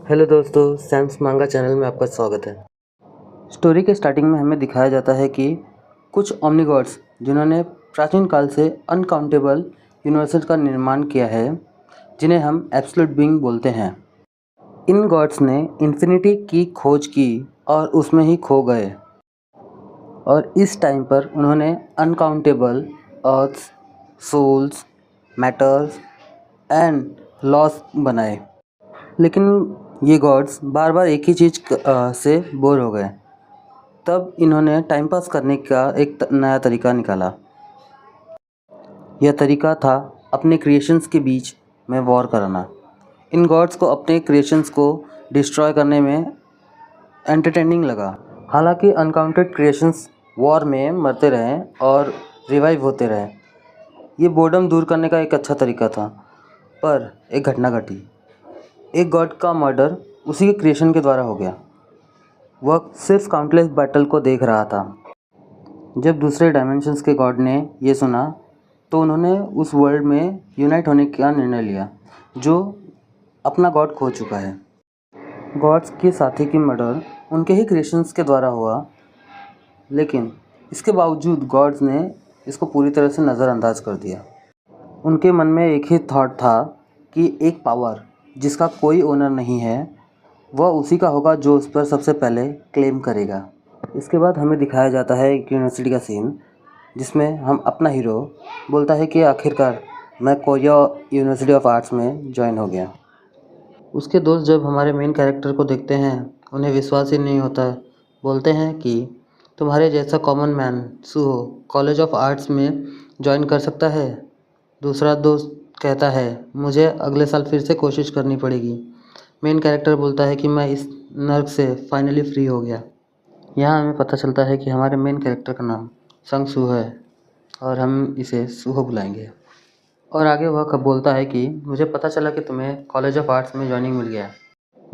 Hello दोस्तों, Sam's मांगा channel में आपका स्वागत है। स्टोरी के स्टार्टिंग में हमें दिखाया जाता है कि कुछ ओमनीगॉड्स जिन्होंने प्राचीन काल से अनकाउंटेबल यूनिवर्सेस का निर्माण किया है, जिन्हें हम एब्सोल्यूट बीइंग बोलते हैं। इन गॉड्स ने इन्फिनिटी की खोज की और उसमें ही खो गए, और इस टाइम पर उन्होंने uncountable earths, souls, matters and laws बनाए। लेकिन ये गॉड्स बार बार एक ही चीज़ से बोर हो गए। तब इन्होंने टाइम पास करने का एक नया तरीका निकाला। यह तरीका था अपने क्रिएशंस के बीच में वॉर कराना। इन गॉड्स को अपने क्रिएशंस को डिस्ट्रॉय करने में एंटरटेनिंग लगा। हालांकि अनकाउंटेड क्रिएशंस वॉर में मरते रहे और रिवाइव होते रहे। ये बोर्डम दूर करने का एक अच्छा तरीका था। पर एक घटना घटी। एक गॉड का मर्डर उसी के क्रिएशन के द्वारा हो गया। वह सिर्फ काउंटलेस बैटल को देख रहा था। जब दूसरे डायमेंशंस के गॉड ने ये सुना तो उन्होंने उस वर्ल्ड में यूनाइट होने का निर्णय लिया जो अपना गॉड खो चुका है। गॉड्स के साथी की मर्डर उनके ही क्रिएशंस के द्वारा हुआ, लेकिन इसके बावजूद गॉड्स ने इसको पूरी तरह से नज़रअंदाज कर दिया। उनके मन में एक ही थॉट था कि एक पावर जिसका कोई ओनर नहीं है, वह उसी का होगा जो उस पर सबसे पहले क्लेम करेगा। इसके बाद हमें दिखाया जाता है एक यूनिवर्सिटी का सीन, जिसमें हम अपना हीरो बोलता है कि आखिरकार मैं कोरिया यूनिवर्सिटी ऑफ आर्ट्स में ज्वाइन हो गया। उसके दोस्त जब हमारे मेन कैरेक्टर को देखते हैं, उन्हें विश्वास ही नहीं होता। बोलते हैं कि तुम्हारे जैसा common man सुहो college of arts में ज्वाइन कर सकता है। दूसरा दोस्त कहता है मुझे अगले साल फिर से कोशिश करनी पड़ेगी। मेन कैरेक्टर बोलता है कि मैं इस नर्क से फाइनली फ्री हो गया। यहाँ हमें पता चलता है कि हमारे मेन कैरेक्टर का नाम संग सू है और हम इसे सुहो बुलाएंगे। और आगे वह कब बोलता है कि मुझे पता चला कि तुम्हें कॉलेज ऑफ आर्ट्स में ज्वाइनिंग मिल गया।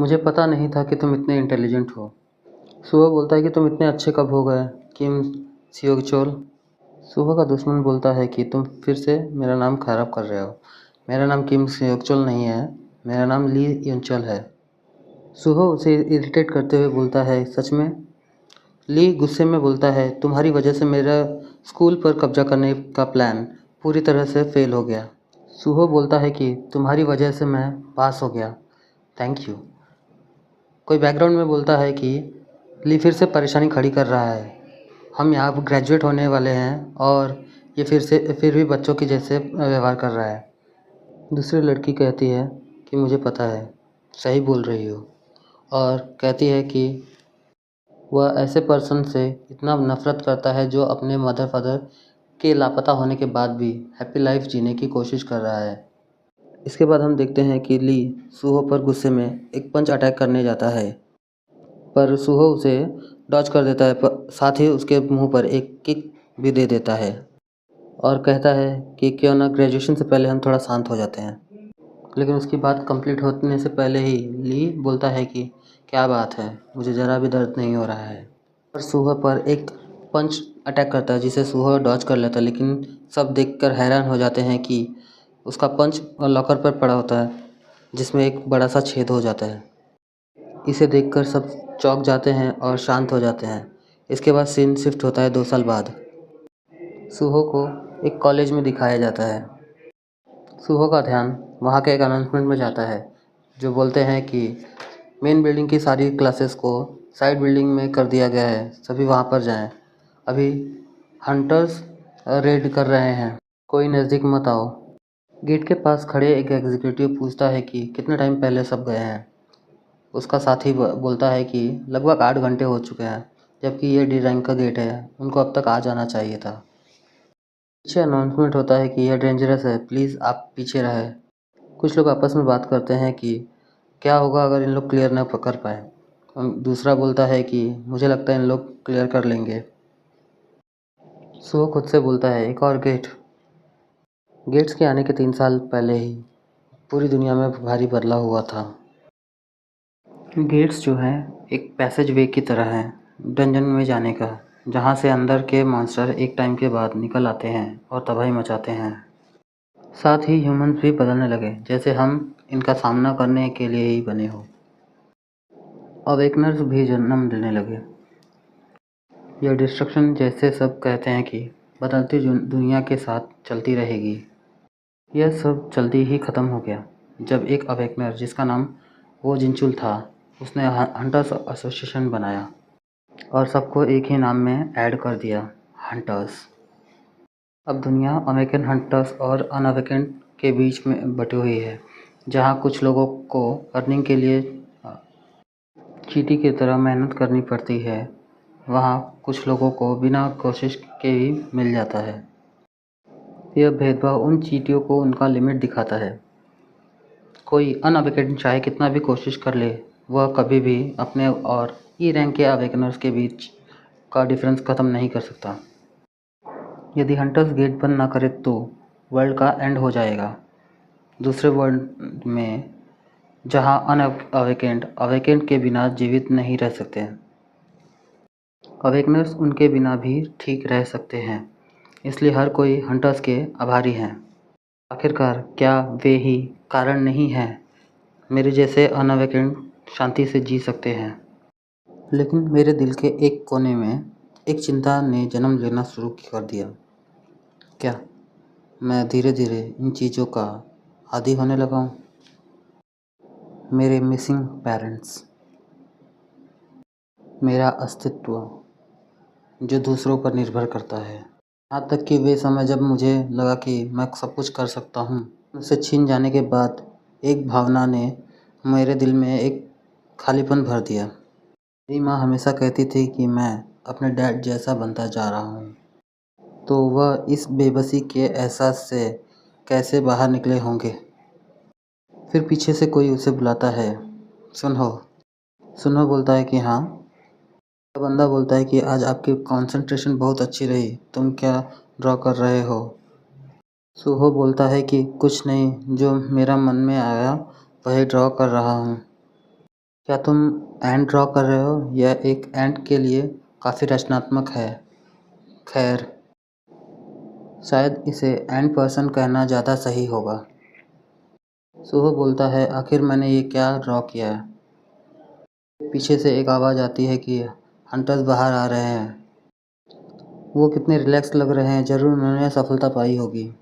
मुझे पता नहीं था कि तुम इतने इंटेलिजेंट हो। सुहो बोलता है कि तुम इतने अच्छे कब हो गए किम सियोगचोल। सुहो का दुश्मन बोलता है कि तुम फिर से मेरा नाम खराब कर रहे हो। मेरा नाम किम सियोगचोल नहीं है, मेरा नाम ली युनचोल है। सुहो उसे इरिटेट करते हुए बोलता है सच में। ली गुस्से में बोलता है तुम्हारी वजह से मेरा स्कूल पर कब्जा करने का प्लान पूरी तरह से फेल हो गया। सुहो बोलता है कि तुम्हारी वजह से मैं पास हो गया, थैंक यू। कोई बैकग्राउंड में बोलता है कि ली फिर से परेशानी खड़ी कर रहा है। हम यहाँ ग्रेजुएट होने वाले हैं और ये फिर भी बच्चों की जैसे व्यवहार कर रहा है। दूसरी लड़की कहती है कि मुझे पता है, सही बोल रही हो, और कहती है कि वह ऐसे पर्सन से इतना नफ़रत करता है जो अपने मदर फादर के लापता होने के बाद भी हैप्पी लाइफ जीने की कोशिश कर रहा है। इसके बाद हम देखते हैं कि ली सुहो पर गुस्से में एक पंच अटैक करने जाता है, पर सुहो उसे डॉज कर देता है, साथ ही उसके मुंह पर एक किक भी दे देता है और कहता है कि क्यों ना ग्रेजुएशन से पहले हम थोड़ा शांत हो जाते हैं। लेकिन उसकी बात कंप्लीट होने से पहले ही ली बोलता है कि क्या बात है, मुझे ज़रा भी दर्द नहीं हो रहा है। और सुहा पर एक पंच अटैक करता है जिसे सुहा डॉज कर लेता है, लेकिन सब देखकर हैरान हो जाते हैं कि उसका पंच लॉकर पर पड़ा होता है जिसमें एक बड़ा सा छेद हो जाता है। इसे देखकर सब चौंक जाते हैं और शांत हो जाते हैं। इसके बाद सीन शिफ्ट होता है 2 साल बाद। सुहो को एक कॉलेज में दिखाया जाता है। सुहो का ध्यान वहाँ के एक अनाउंसमेंट में जाता है जो बोलते हैं कि मेन बिल्डिंग की सारी क्लासेस को साइड बिल्डिंग में कर दिया गया है, सभी वहाँ पर जाएं। अभी हंटर्स रेड कर रहे हैं, कोई नज़दीक मत आओ। गेट के पास खड़े एक एग्जीक्यूटिव पूछता है कि कितने टाइम पहले सब गए हैं। उसका साथी बोलता है कि लगभग 8 घंटे हो चुके हैं, जबकि ये डी रैंक का गेट है, उनको अब तक आ जाना चाहिए था। पीछे अनाउंसमेंट होता है कि यह डेंजरस है, प्लीज़ आप पीछे रहे। कुछ लोग आपस में बात करते हैं कि क्या होगा अगर इन लोग क्लियर ना कर पाए। दूसरा बोलता है कि मुझे लगता है इन लोग क्लियर कर लेंगे। सो खुद से बोलता है एक और गेट्स के आने के 3 साल पहले ही पूरी दुनिया में भारी बदलाव हुआ था। गेट्स जो है एक पैसेज वे की तरह है डंजन में जाने का, जहाँ से अंदर के मॉन्स्टर एक टाइम के बाद निकल आते हैं और तबाही मचाते हैं। साथ ही ह्यूमंस भी बदलने लगे, जैसे हम इनका सामना करने के लिए ही बने हो। अवेकनर्स भी जन्म लेने लगे। यह डिस्ट्रक्शन जैसे सब कहते हैं कि बदलती दुनिया के साथ चलती रहेगी, यह सब जल्दी ही ख़त्म हो गया जब एक अवेकनर जिसका नाम वो जिनचुल था, उसने हंटर्स एसोसिएशन बनाया और सबको एक ही नाम में ऐड कर दिया, हंटर्स। अब दुनिया अमेरिकन हंटर्स और अनअवेकन के बीच में बटी हुई है, जहाँ कुछ लोगों को अर्निंग के लिए चींटी की तरह मेहनत करनी पड़ती है, वहाँ कुछ लोगों को बिना कोशिश के ही मिल जाता है। यह भेदभाव उन चींटियों को उनका लिमिट दिखाता है। कोई अनअवेकन चाहे कितना भी कोशिश कर ले, वह कभी भी अपने और ई रैंक के अवेकनर्स के बीच का डिफरेंस ख़त्म नहीं कर सकता। यदि हंटर्स गेट बंद ना करे तो वर्ल्ड का एंड हो जाएगा। दूसरे वर्ल्ड में जहां अवेकेंड के बिना जीवित नहीं रह सकते, अवेकनर्स उनके बिना भी ठीक रह सकते हैं। इसलिए हर कोई हंटर्स के आभारी हैं। आखिरकार क्या वे ही कारण नहीं हैं मेरे जैसे अनअवेकेंड शांति से जी सकते हैं? लेकिन मेरे दिल के एक कोने में एक चिंता ने जन्म लेना शुरू कर दिया। क्या मैं धीरे धीरे इन चीज़ों का आदी होने लगा हूँ? मेरे मिसिंग पेरेंट्स, मेरा अस्तित्व जो दूसरों पर निर्भर करता है, यहाँ तक कि वे समय जब मुझे लगा कि मैं सब कुछ कर सकता हूँ, मुझसे छीन जाने के बाद एक भावना ने मेरे दिल में एक खालीपन भर दिया। मेरी माँ हमेशा कहती थी कि मैं अपने डैड जैसा बनता जा रहा हूँ, तो वह इस बेबसी के एहसास से कैसे बाहर निकले होंगे। फिर पीछे से कोई उसे बुलाता है, सुनो सुनो, बोलता है कि हाँ। बंदा बोलता है कि आज आपकी कंसंट्रेशन बहुत अच्छी रही, तुम क्या ड्रॉ कर रहे हो? सुहो बोलता है कि कुछ नहीं, जो मेरा मन में आया वही ड्रॉ कर रहा हूँ। क्या तुम एंड ड्रॉ कर रहे हो? यह एक एंड के लिए काफ़ी रचनात्मक है। खैर, शायद इसे एंड पर्सन कहना ज़्यादा सही होगा। सुहो बोलता है, आखिर मैंने ये क्या ड्रॉ किया है? पीछे से एक आवाज़ आती है कि हंटर्स बाहर आ रहे हैं। वो कितने रिलैक्स लग रहे हैं, ज़रूर उन्होंने सफलता पाई होगी।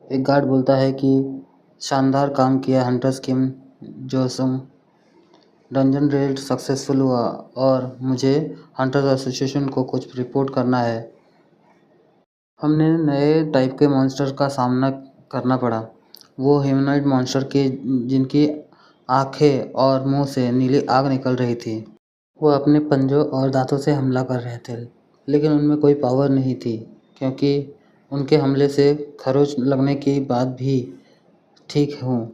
एक गार्ड बोलता है कि शानदार काम किया हंटर्स किम जोसुंग, डंजन रेड सक्सेसफुल हुआ और मुझे हंटर्स एसोसिएशन को कुछ रिपोर्ट करना है। हमने नए टाइप के मॉन्स्टर का सामना करना पड़ा, वो ह्यूमनॉइड मॉन्स्टर के जिनकी आंखें और मुंह से नीली आग निकल रही थी। वो अपने पंजों और दांतों से हमला कर रहे थे, लेकिन उनमें कोई पावर नहीं थी, क्योंकि उनके हमले से खरोंच लगने के बाद भी ठीक हूँ,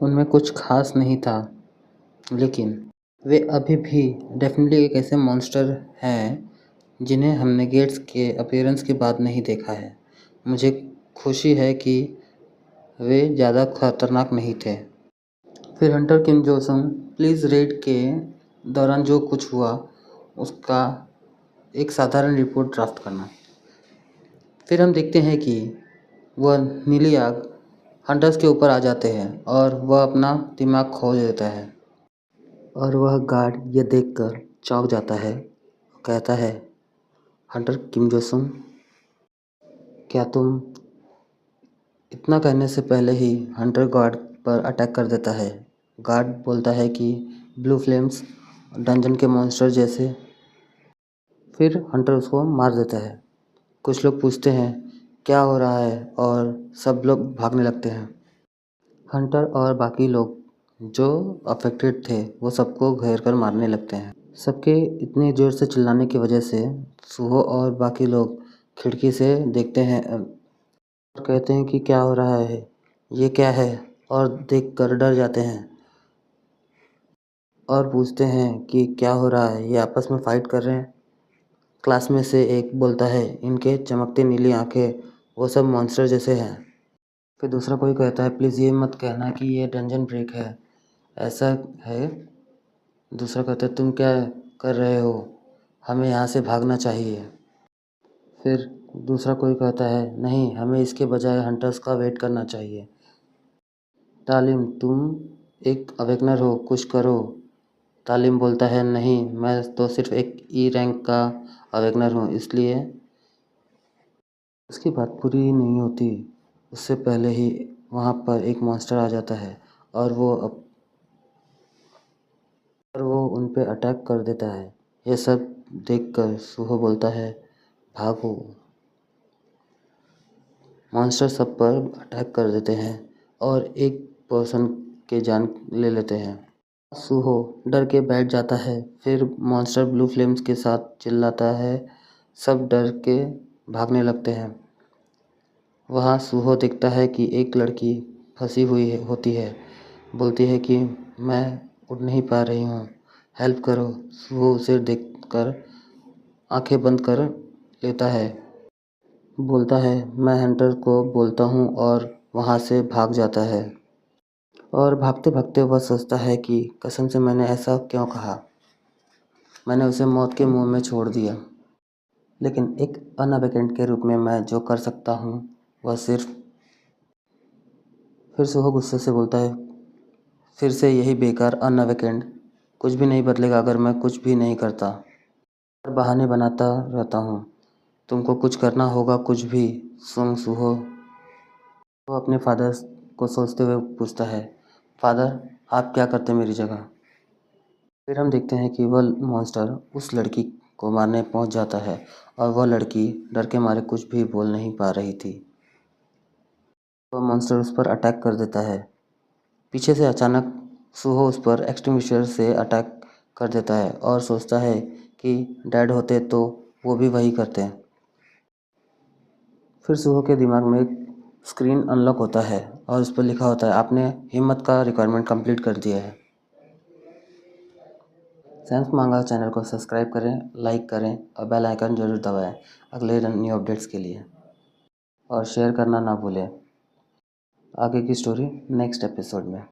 उनमें कुछ खास नहीं था। लेकिन वे अभी भी डेफिनेटली एक ऐसे मॉन्स्टर हैं जिन्हें हमने गेट्स के अपीयरेंस के बाद नहीं देखा है। मुझे खुशी है कि वे ज़्यादा खतरनाक नहीं थे। फिर हंटर किम जोसुंग, प्लीज़ रेड के दौरान जो कुछ हुआ उसका एक साधारण रिपोर्ट ड्राफ्ट करना। फिर हम देखते हैं कि वह नीली आग हंटर्स के ऊपर आ जाते हैं और वह अपना दिमाग खो देता है और वह गार्ड यह देखकर चौंक जाता है, कहता है, हंटर किम जोसुंग, क्या तुम? इतना कहने से पहले ही हंटर गार्ड पर अटैक कर देता है। गार्ड बोलता है कि ब्लू फ्लेम्स डंजन के मॉन्स्टर जैसे। फिर हंटर उसको मार देता है। कुछ लोग पूछते हैं क्या हो रहा है और सब लोग भागने लगते हैं। हंटर और बाकी लोग जो अफेक्टेड थे वो सबको घेर कर मारने लगते हैं। सबके इतने ज़ोर से चिल्लाने की वजह से सुहो और बाकी लोग खिड़की से देखते हैं और कहते हैं कि क्या हो रहा है, ये क्या है, और देखकर डर जाते हैं और पूछते हैं कि क्या हो रहा है, ये आपस में फ़ाइट कर रहे हैं। क्लास में से एक बोलता है, इनके चमकती नीली आंखें वो सब मॉन्स्टर जैसे हैं। फिर दूसरा कोई कहता है, प्लीज़ ये मत कहना कि ये डंजन ब्रेक है, ऐसा है। दूसरा कहता है, तुम क्या कर रहे हो, हमें यहाँ से भागना चाहिए। फिर दूसरा कोई कहता है, नहीं, हमें इसके बजाय हंटर्स का वेट करना चाहिए। तालिम, तुम एक अवेकनर हो, कुछ करो। तालिम बोलता है, नहीं, मैं तो सिर्फ एक ई रैंक का अवेगनर हूँ, इसलिए उसकी बात पूरी नहीं होती उससे पहले ही वहाँ पर एक मॉन्स्टर आ जाता है और वो उन पे अटैक कर देता है। ये सब देखकर सूहो बोलता है, भागो। मॉन्स्टर सब पर अटैक कर देते हैं और एक पर्सन के जान ले लेते हैं। सूहो डर के बैठ जाता है। फिर मॉन्स्टर ब्लू फ्लेम्स के साथ चिल्लाता है। सब डर के भागने लगते हैं। वहाँ सूहो देखता है कि एक लड़की फंसी हुई होती है। बोलती है कि मैं उड़ नहीं पा रही हूँ, हेल्प करो। सूहो उसे देखकर आंखें बंद कर लेता है। बोलता है, मैं हंटर को बोलता हूँ और वहाँ से भाग जाता है। और भागते भागते वह सोचता है कि कसम से मैंने ऐसा क्यों कहा। मैंने उसे मौत के मुंह में छोड़ दिया। लेकिन एक अनअवेकेंड के रूप में मैं जो कर सकता हूँ वह सिर्फ। फिर से वो गुस्से से बोलता है, फिर से यही बेकार अनअवेकेंड। कुछ भी नहीं बदलेगा अगर मैं कुछ भी नहीं करता। और बहाने बनाता रहता हूँ। तुमको कुछ करना होगा, कुछ भी। सुंग सूहो। वो अपने फादर को सोचते हुए पूछता है, फादर, आप क्या करते मेरी जगह। फिर हम देखते हैं कि वह मॉन्स्टर उस लड़की को मारने पहुंच जाता है और वह लड़की डर के मारे कुछ भी बोल नहीं पा रही थी। वह मॉन्स्टर उस पर अटैक कर देता है। पीछे से अचानक सूहो उस पर एक्सटिंग्विशर से अटैक कर देता है और सोचता है कि डैड होते तो वो भी वही करते। फिर सूहो के दिमाग में एक स्क्रीन अनलॉक होता है और उस पर लिखा होता है, आपने हिम्मत का रिक्वायरमेंट कंप्लीट कर दिया है। सैम्स मांगा चैनल को सब्सक्राइब करें, लाइक करें और बेल आइकन जरूर दबाएं अगले न्यू अपडेट्स के लिए। और शेयर करना ना भूलें। आगे की स्टोरी नेक्स्ट एपिसोड में।